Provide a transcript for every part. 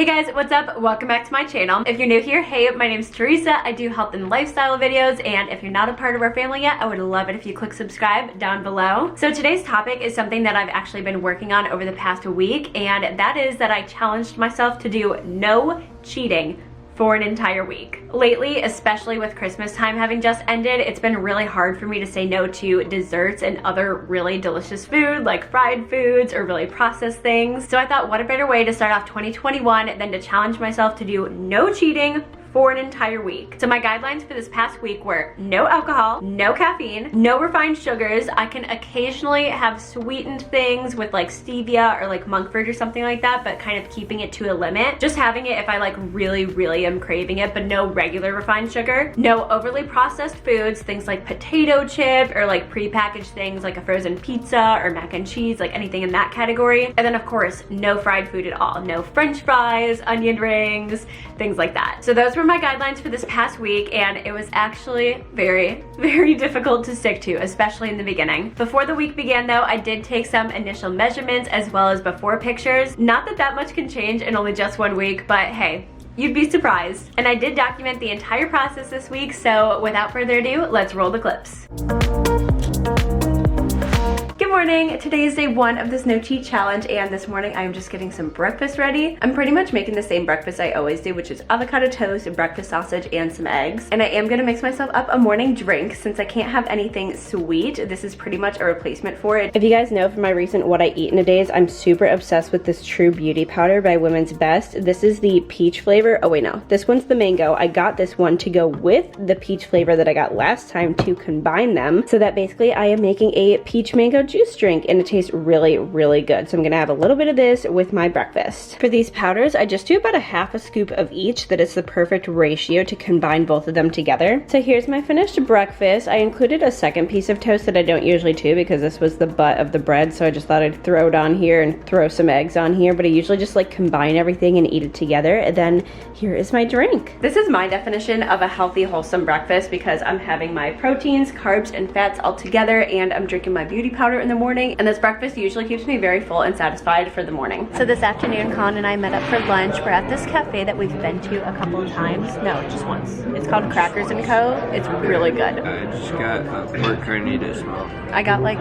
Hey guys, what's up? Welcome back to my channel. If you're new here, hey, my name's Teresa. I do health and lifestyle videos, and if you're not a part of our family yet, I would love it if you click subscribe down below. So today's topic is something that I've actually been working on over the past week, and that is that I challenged myself to do no cheating for an entire week. Lately, especially with Christmas time having just ended, it's been really hard for me to say no to desserts and other really delicious food like fried foods or really processed things. So I thought, what a better way to start off 2021 than to challenge myself to do no cheating for an entire week. So my guidelines for this past week were no alcohol, no caffeine, no refined sugars. I can occasionally have sweetened things with like stevia or like monk fruit or something like that, but kind of keeping it to a limit. Just having it if I like really am craving it, but no regular refined sugar. No overly processed foods, things like potato chip or like prepackaged things like a frozen pizza or mac and cheese, like anything in that category. And then of course, no fried food at all. No French fries, onion rings, things like that. So those were my guidelines for this past week, and it was actually very difficult to stick to, especially in the beginning. Before the week began though, I did take some initial measurements as well as before pictures. Not that that much can change in only just 1 week, but hey, you'd be surprised. And I did document the entire process this week, so without further ado, let's roll the clips. Good morning. Today is day 1 of this no cheat challenge, and this morning I am just getting some breakfast ready. I'm pretty much making the same breakfast I always do, which is avocado toast, breakfast sausage, and some eggs. And I am gonna mix myself up a morning drink since I can't have anything sweet. This is pretty much a replacement for it. If you guys know from my recent what I eat in a days, I'm super obsessed with this True Beauty powder by Women's Best. This is the peach flavor. Oh wait, no, this one's the mango. I got this one to go with the peach flavor that I got last time to combine them, so that basically I am making a peach mango juice drink, and it tastes really good. So I'm gonna have a little bit of this with my breakfast. For these powders, I just do about a half a scoop of each. That is the perfect ratio to combine both of them together. So here's my finished breakfast. I included a second piece of toast that I don't usually do because this was the butt of the bread, so I just thought I'd throw it on here and throw some eggs on here, but I usually just like combine everything and eat it together. And then here is my drink. This is my definition of a healthy, wholesome breakfast because I'm having my proteins, carbs, and fats all together, and I'm drinking my beauty powder in the morning, and this breakfast usually keeps me very full and satisfied for the morning. So this afternoon, Colin and I met up for lunch. We're at this cafe that we've been to a couple of times. No, just once. It's called Crackers & Co. It's really good. I just got a pork carnitas. I got like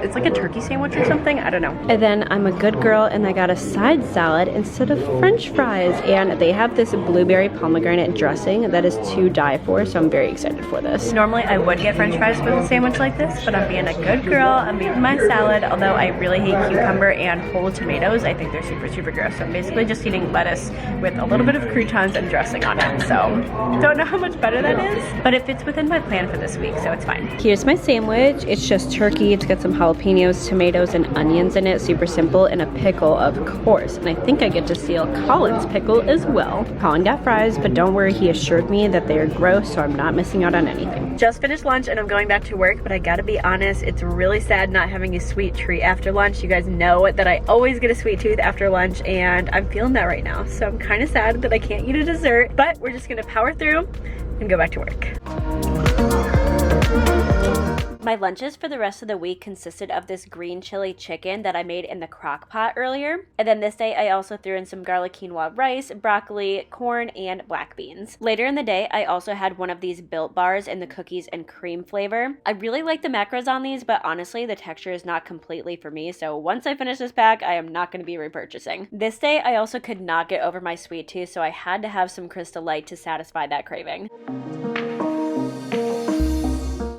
it's like a turkey sandwich or something, I don't know. And then I'm a good girl and I got a side salad instead of French fries, and they have this blueberry pomegranate dressing that is to die for, so I'm very excited for this. Normally I would get French fries with a sandwich like this, but I'm being a good girl. I'm eating my salad, although I really hate cucumber and whole tomatoes. I think they're super gross. So I'm basically just eating lettuce with a little bit of croutons and dressing on it. So don't know how much better that is, but it fits within my plan for this week, so it's fine. Here's my sandwich. It's just turkey. It's got some jalapenos, tomatoes, and onions in it. Super simple, and a pickle, of course. And I think I get to steal Colin's pickle as well. Colin got fries, but don't worry, he assured me that they are gross, so I'm not missing out on anything. Just finished lunch and I'm going back to work, but I gotta be honest, it's really sad not having a sweet treat after lunch. You guys know that I always get a sweet tooth after lunch, and I'm feeling that right now. So I'm kind of sad that I can't eat a dessert, but we're just gonna power through and go back to work. My lunches for the rest of the week consisted of this green chili chicken that I made in the crock pot earlier. And then this day I also threw in some garlic quinoa rice, broccoli, corn, and black beans. Later in the day, I also had one of these Built bars in the cookies and cream flavor. I really like the macros on these, but honestly, the texture is not completely for me. So once I finish this pack, I am not going to be repurchasing. This day, I also could not get over my sweet tooth, so I had to have some Crystal Light to satisfy that craving.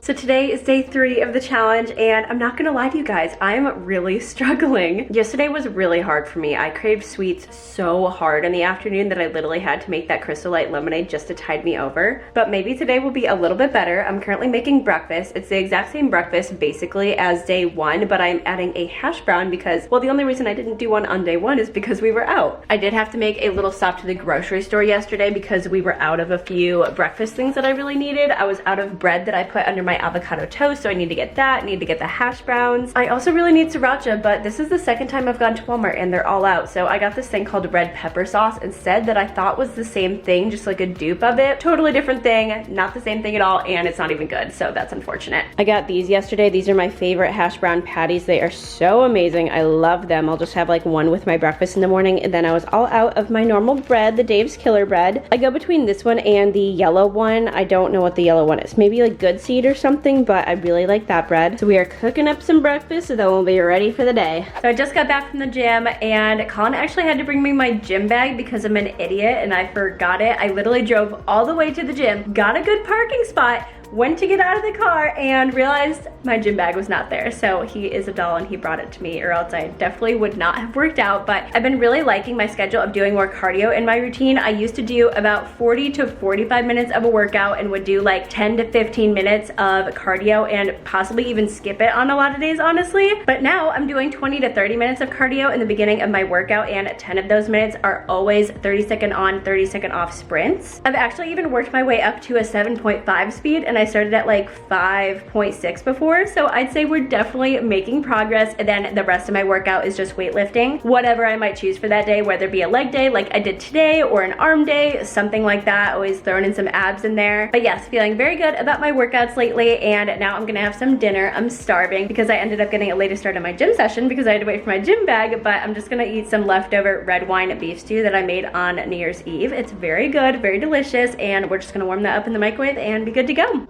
So today is day 3 of the challenge, and I'm not gonna lie to you guys, I'm really struggling. Yesterday was really hard for me. I craved sweets so hard in the afternoon that I literally had to make that Crystal Light lemonade just to tide me over. But maybe today will be a little bit better. I'm currently making breakfast. It's the exact same breakfast basically as day 1, but I'm adding a hash brown because, well, the only reason I didn't do one on day 1 is because we were out. I did have to make a little stop to the grocery store yesterday because we were out of a few breakfast things that I really needed. I was out of bread that I put under my my avocado toast, so I need to get that. I need to get the hash browns. I also really need sriracha, but this is the second time I've gone to Walmart and they're all out. So I got this thing called red pepper sauce instead that I thought was the same thing, just like a dupe of it. Totally different thing, not the same thing at all, and it's not even good, so that's unfortunate. I got these yesterday. These are my favorite hash brown patties. They are so amazing. I love them. I'll just have like one with my breakfast in the morning, and then I was all out of my normal bread, the Dave's Killer bread. I go between this one and the yellow one. I don't know what the yellow one is. Maybe like Good Seed or something, but I really like that bread. So we are cooking up some breakfast so that we'll be ready for the day. So I just got back from the gym, and Colin actually had to bring me my gym bag because I'm an idiot and I forgot it. I literally drove all the way to the gym, got a good parking spot, went to get out of the car and realized my gym bag was not there. So he is a doll and he brought it to me, or else I definitely would not have worked out. But I've been really liking my schedule of doing more cardio in my routine. I used to do about 40 to 45 minutes of a workout and would do like 10 to 15 minutes of cardio and possibly even skip it on a lot of days, honestly. But now I'm doing 20 to 30 minutes of cardio in the beginning of my workout, and 10 of those minutes are always 30-second on, 30-second off sprints. I've actually even worked my way up to a 7.5 speed, and I started at like 5.6 before, so I'd say we're definitely making progress. And then the rest of my workout is just weightlifting, whatever I might choose for that day, whether it be a leg day like I did today or an arm day, something like that. Always throwing in some abs in there. But yes, feeling very good about my workouts lately, and now I'm gonna have some dinner. I'm starving because I ended up getting a later start on my gym session because I had to wait for my gym bag, but I'm just gonna eat some leftover red wine beef stew that I made on New Year's Eve. It's very good, very delicious, and we're just gonna warm that up in the microwave and be good to go.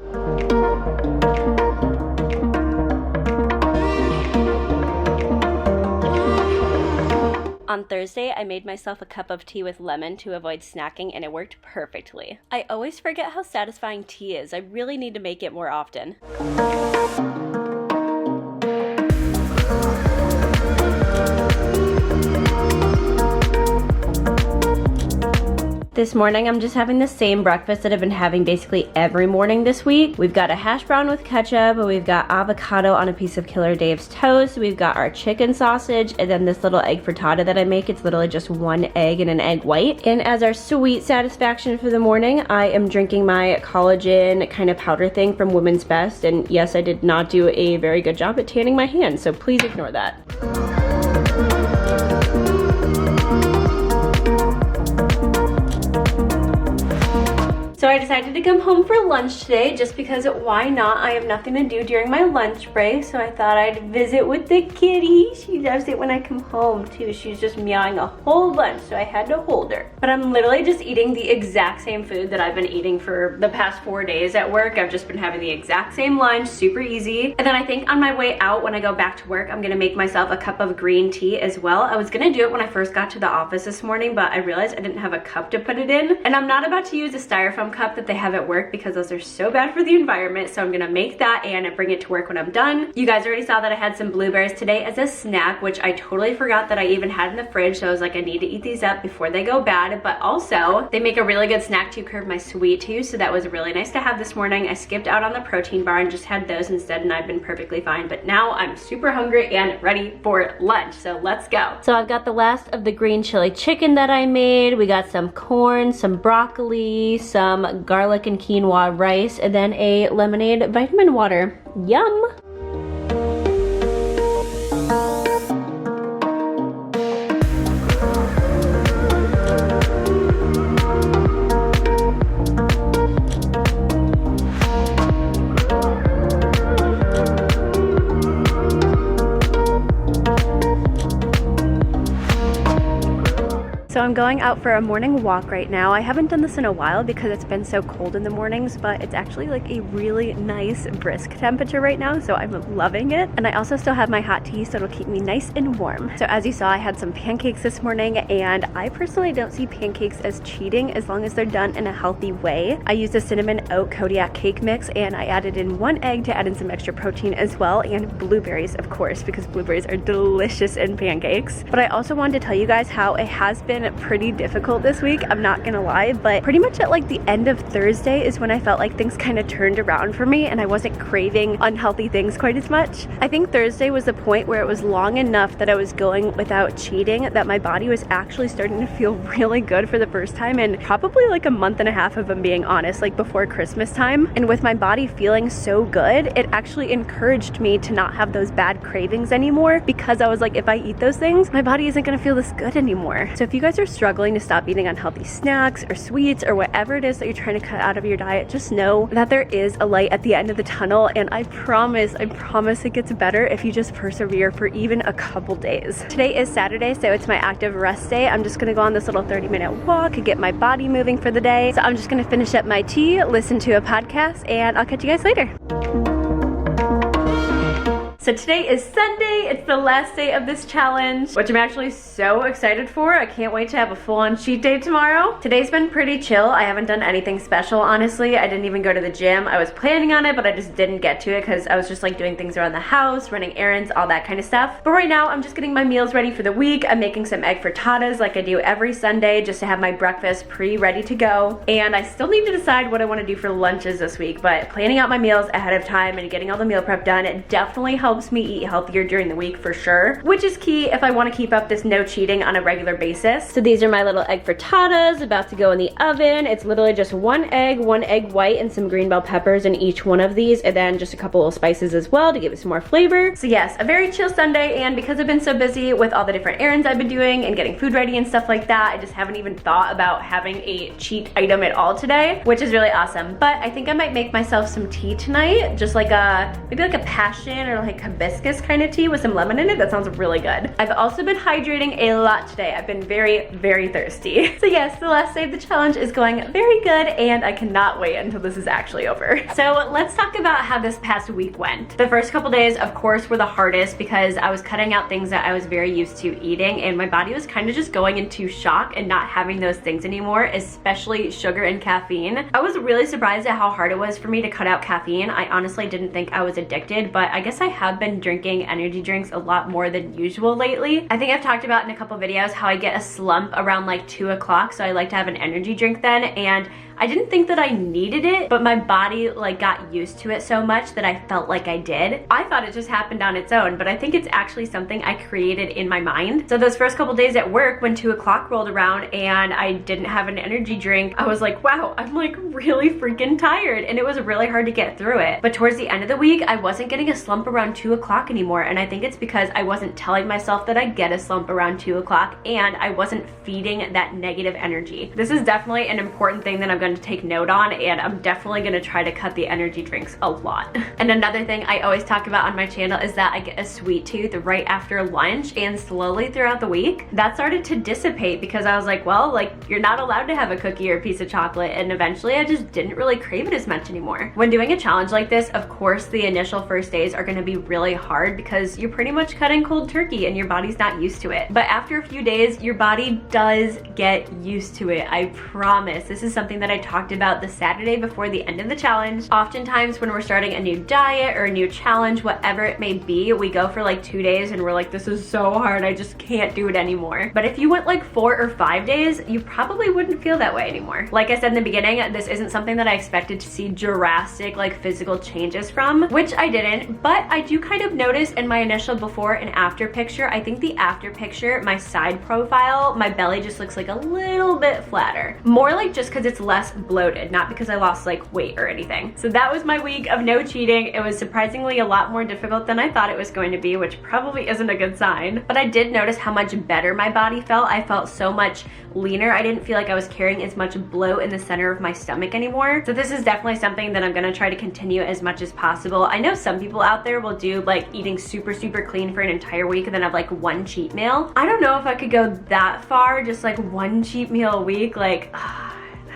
On Thursday, I made myself a cup of tea with lemon to avoid snacking, and it worked perfectly. I always forget how satisfying tea is. I really need to make it more often. This morning, I'm just having the same breakfast that I've been having basically every morning this week. We've got a hash brown with ketchup, we've got avocado on a piece of Killer Dave's toast, we've got our chicken sausage, and then this little egg frittata that I make. It's literally just one egg and an egg white. And as our sweet satisfaction for the morning, I am drinking my collagen kind of powder thing from Women's Best. And yes, I did not do a very good job at tanning my hands, so please ignore that. So I decided to come home for lunch today just because why not? I have nothing to do during my lunch break, so I thought I'd visit with the kitty. She loves it when I come home too. She's just meowing a whole bunch, so I had to hold her. But I'm literally just eating the exact same food that I've been eating for the past 4 days at work. I've just been having the exact same lunch, super easy. And then I think on my way out when I go back to work, I'm gonna make myself a cup of green tea as well. I was gonna do it when I first got to the office this morning, but I realized I didn't have a cup to put it in. And I'm not about to use a styrofoam cup that they have at work because those are so bad for the environment. So I'm gonna make that and bring it to work when I'm done. You guys already saw that I had some blueberries today as a snack, which I totally forgot that I even had in the fridge. So I was like, I need to eat these up before they go bad. But also they make a really good snack to curb my sweet tooth. So that was really nice to have this morning. I skipped out on the protein bar and just had those instead, and I've been perfectly fine. But now I'm super hungry and ready for lunch. So let's go. So I've got the last of the green chili chicken that I made. We got some corn, some broccoli, some garlic and quinoa rice, and then a lemonade vitamin water. Yum! So I'm going out for a morning walk right now. I haven't done this in a while because it's been so cold in the mornings, but it's actually like a really nice brisk temperature right now, so I'm loving it. And I also still have my hot tea, so it'll keep me nice and warm. So as you saw, I had some pancakes this morning, and I personally don't see pancakes as cheating as long as they're done in a healthy way. I used a cinnamon oat Kodiak cake mix, and I added in 1 egg to add in some extra protein as well, and blueberries, of course, because blueberries are delicious in pancakes. But I also wanted to tell you guys how it has been pretty difficult this week, I'm not gonna lie, but pretty much at like the end of Thursday is when I felt like things kind of turned around for me and I wasn't craving unhealthy things quite as much. I think Thursday was the point where it was long enough that I was going without cheating that my body was actually starting to feel really good for the first time in probably like a month and a half, if I'm being honest, like before Christmas time. And with my body feeling so good, it actually encouraged me to not have those bad cravings anymore, because I was like, if I eat those things, my body isn't gonna feel this good anymore. So if you guys are struggling to stop eating unhealthy snacks or sweets or whatever it is that you're trying to cut out of your diet, just know that there is a light at the end of the tunnel, and I promise it gets better if you just persevere for even a couple days. Today is Saturday, so it's my active rest day. I'm just gonna go on this little 30-minute walk and get my body moving for the day. So I'm just gonna finish up my tea, listen to a podcast, and I'll catch you guys later. So today is Sunday, it's the last day of this challenge, which I'm actually so excited for. I can't wait to have a full-on cheat day tomorrow. Today's been pretty chill. I haven't done anything special, honestly. I didn't even go to the gym. I was planning on it, but I just didn't get to it because I was just like doing things around the house, running errands, all that kind of stuff. But right now, I'm just getting my meals ready for the week. I'm making some egg frittatas like I do every Sunday just to have my breakfast pre-ready to go. And I still need to decide what I want to do for lunches this week, but planning out my meals ahead of time and getting all the meal prep done, it definitely helps me eat healthier during the week for sure, which is key if I want to keep up this no cheating on a regular basis. So these are my little egg frittatas about to go in the oven. It's literally just one egg white, and some green bell peppers in each one of these, and then just a couple of spices as well to give it some more flavor. So yes, a very chill Sunday, and because I've been so busy with all the different errands I've been doing and getting food ready and stuff like that, I just haven't even thought about having a cheat item at all today, which is really awesome. But I think I might make myself some tea tonight, just like maybe like a passion or like hibiscus kind of tea with some lemon in it. That sounds really good. I've also been hydrating a lot today. I've been very, very thirsty. So yes, the last day of the challenge is going very good, and I cannot wait until this is actually over. So let's talk about how this past week went. The first couple days, of course, were the hardest because I was cutting out things that I was very used to eating, and my body was kind of just going into shock and not having those things anymore, especially sugar and caffeine. I was really surprised at how hard it was for me to cut out caffeine. I honestly didn't think I was addicted, but I guess I have been drinking energy drinks a lot more than usual lately. I think I've talked about in a couple videos how I get a slump around like 2 o'clock, so I like to have an energy drink then, and I didn't think that I needed it, but my body like got used to it so much that I felt like I did. I thought it just happened on its own, but I think it's actually something I created in my mind. So those first couple days at work, when 2 o'clock rolled around and I didn't have an energy drink, I was like, wow, I'm like really freaking tired, and it was really hard to get through it. But towards the end of the week, I wasn't getting a slump around 2 o'clock anymore, and I think it's because I wasn't telling myself that I'd get a slump around 2 o'clock, and I wasn't feeding that negative energy. This is definitely an important thing that I'm going to take note on, and I'm definitely going to try to cut the energy drinks a lot. And another thing I always talk about on my channel is that I get a sweet tooth right after lunch, and slowly throughout the week that started to dissipate because I was like, well, like you're not allowed to have a cookie or a piece of chocolate, and eventually I just didn't really crave it as much anymore. When doing a challenge like this, of course the initial first days are going to be really hard because you're pretty much cutting cold turkey and your body's not used to it. But after a few days, your body does get used to it. I promise. This is something that I talked about the Saturday before the end of the challenge. Oftentimes when we're starting a new diet or a new challenge, whatever it may be, we go for like 2 days and we're like, this is so hard, I just can't do it anymore. But if you went like 4 or 5 days, you probably wouldn't feel that way anymore. Like I said in the beginning, this isn't something that I expected to see drastic like physical changes from, which I didn't, but I do kind of notice in my initial before and after picture, I think the after picture, my side profile, my belly just looks like a little bit flatter. More like just because it's less bloated, not because I lost like weight or anything. So that was my week of no cheating. It was surprisingly a lot more difficult than I thought it was going to be, which probably isn't a good sign. But I did notice how much better my body felt. I felt so much leaner. I didn't feel like I was carrying as much bloat in the center of my stomach anymore. So this is definitely something that I'm gonna try to continue as much as possible. I know some people out there will do like eating super clean for an entire week and then have like one cheat meal. I don't know if I could go that far, just like one cheat meal a week. Like,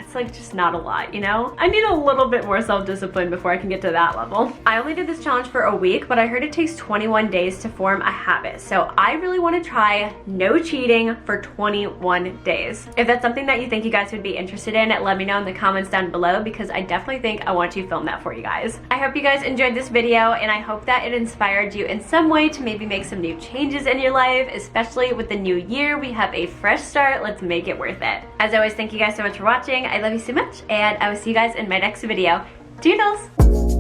it's like just not a lot, you know? I need a little bit more self-discipline before I can get to that level. I only did this challenge for a week, but I heard it takes 21 days to form a habit. So I really want to try no cheating for 21 days. If that's something that you think you guys would be interested in, let me know in the comments down below, because I definitely think I want to film that for you guys. I hope you guys enjoyed this video, and I hope that it inspired you in some way to maybe make some new changes in your life, especially with the new year. We have a fresh start. Let's make it worth it. As always, thank you guys so much for watching. I love you so much, and I will see you guys in my next video. Toodles!